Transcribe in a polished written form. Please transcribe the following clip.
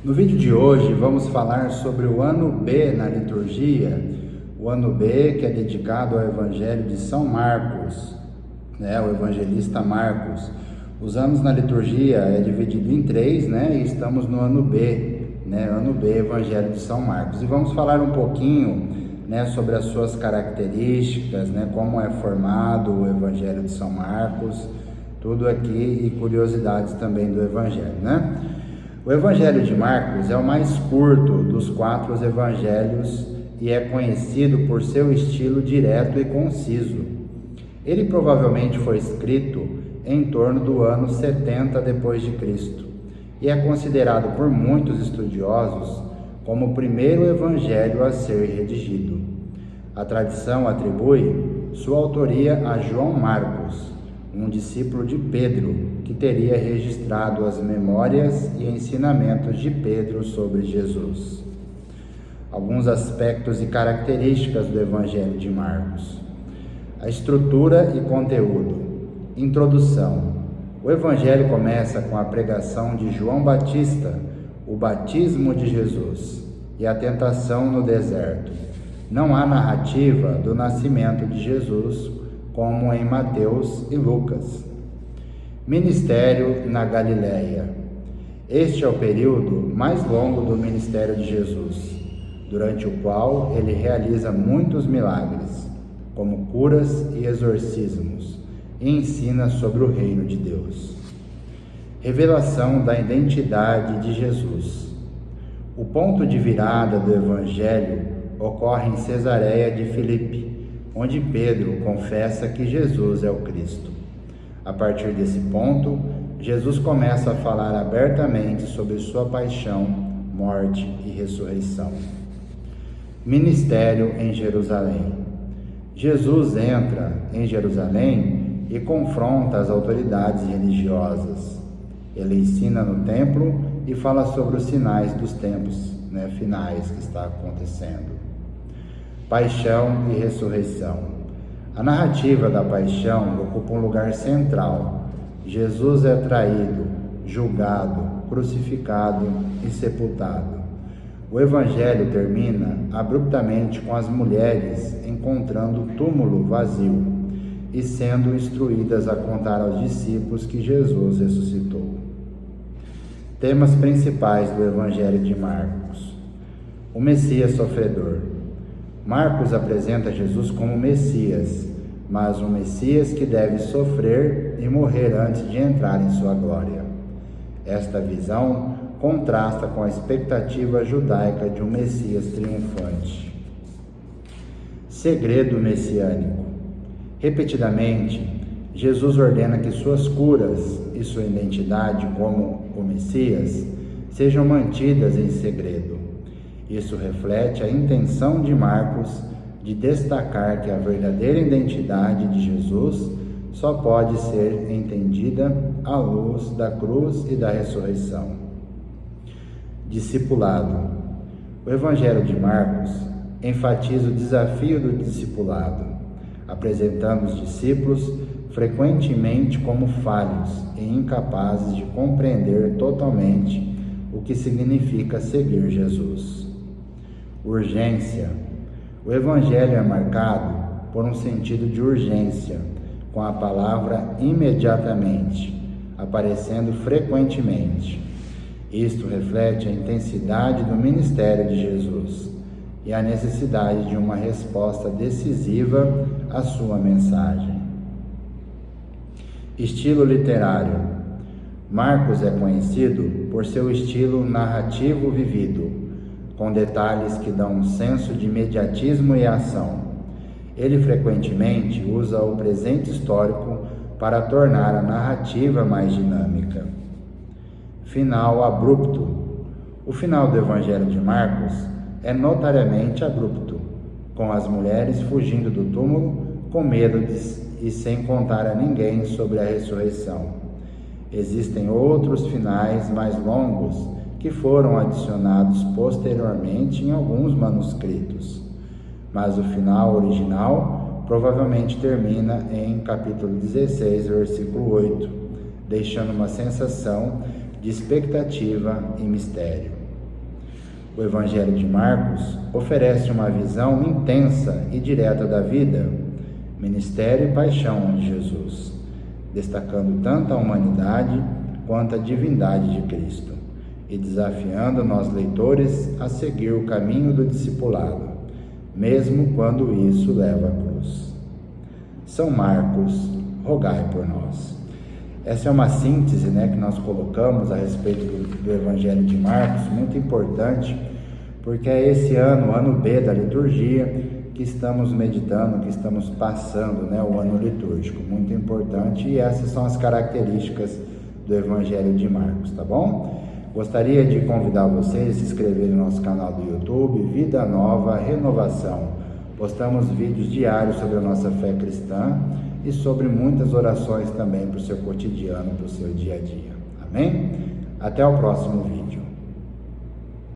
No vídeo de hoje vamos falar sobre o ano B na liturgia, o ano B que é dedicado ao Evangelho de São Marcos, o evangelista Marcos. Os anos na liturgia é dividido em 3, e estamos no ano B, ano B, Evangelho de São Marcos. E vamos falar um pouquinho, sobre as suas características, como é formado o Evangelho de São Marcos, tudo aqui e curiosidades também do Evangelho, O Evangelho de Marcos é o mais curto dos 4 evangelhos e é conhecido por seu estilo direto e conciso. Ele provavelmente foi escrito em torno do ano 70 depois de Cristo e é considerado por muitos estudiosos como o primeiro evangelho a ser redigido. A tradição atribui sua autoria a João Marcos, um discípulo de Pedro, que teria registrado as memórias e ensinamentos de Pedro sobre Jesus. Alguns aspectos e características do Evangelho de Marcos. A estrutura e conteúdo. Introdução. O Evangelho começa com a pregação de João Batista, o batismo de Jesus e a tentação no deserto. Não há narrativa do nascimento de Jesus, como em Mateus e Lucas. Ministério na Galileia. Este é o período mais longo do ministério de Jesus, durante o qual ele realiza muitos milagres, como curas e exorcismos, e ensina sobre o reino de Deus. Revelação da identidade de Jesus. O ponto de virada do Evangelho ocorre em Cesareia de Filipe, onde Pedro confessa que Jesus é o Cristo. A partir desse ponto, Jesus começa a falar abertamente sobre sua paixão, morte e ressurreição. Ministério em Jerusalém. Jesus entra em Jerusalém e confronta as autoridades religiosas. Ele ensina no templo e fala sobre os sinais dos tempos finais que está acontecendo. Paixão e ressurreição. A narrativa da paixão ocupa um lugar central. Jesus é traído, julgado, crucificado e sepultado. O Evangelho termina abruptamente com as mulheres encontrando o túmulo vazio e sendo instruídas a contar aos discípulos que Jesus ressuscitou. Temas principais do Evangelho de Marcos. O Messias sofredor. Marcos apresenta Jesus como Messias, mas um Messias que deve sofrer e morrer antes de entrar em sua glória. Esta visão contrasta com a expectativa judaica de um Messias triunfante. Segredo messiânico. Repetidamente, Jesus ordena que suas curas e sua identidade como o Messias sejam mantidas em segredo. Isso reflete a intenção de Marcos de destacar que a verdadeira identidade de Jesus só pode ser entendida à luz da cruz e da ressurreição. Discipulado. O Evangelho de Marcos enfatiza o desafio do discipulado, apresentando os discípulos frequentemente como falhos e incapazes de compreender totalmente o que significa seguir Jesus. Urgência. O Evangelho é marcado por um sentido de urgência, com a palavra imediatamente, aparecendo frequentemente. Isto reflete a intensidade do ministério de Jesus e a necessidade de uma resposta decisiva à sua mensagem. Estilo literário. Marcos é conhecido por seu estilo narrativo vivido, com detalhes que dão um senso de imediatismo e ação. Ele frequentemente usa o presente histórico para tornar a narrativa mais dinâmica. Final abrupto. O final do Evangelho de Marcos é notariamente abrupto, com as mulheres fugindo do túmulo com medo e sem contar a ninguém sobre a ressurreição. Existem outros finais mais longos que foram adicionados posteriormente em alguns manuscritos, mas o final original provavelmente termina em capítulo 16, versículo 8, deixando uma sensação de expectativa e mistério. O Evangelho de Marcos oferece uma visão intensa e direta da vida, ministério e paixão de Jesus, destacando tanto a humanidade quanto a divindade de Cristo e desafiando nós leitores a seguir o caminho do discipulado, mesmo quando isso leva à cruz. São Marcos, rogai por nós. Essa é uma síntese, que nós colocamos a respeito do Evangelho de Marcos, muito importante, porque é esse ano, o ano B da liturgia, que estamos meditando, que estamos passando, o ano litúrgico, muito importante, e essas são as características do Evangelho de Marcos, tá bom? Gostaria de convidar vocês a se inscreverem no nosso canal do YouTube, Vida Nova Renovação. Postamos vídeos diários sobre a nossa fé cristã e sobre muitas orações também para o seu cotidiano, para o seu dia a dia. Amém? Até o próximo vídeo.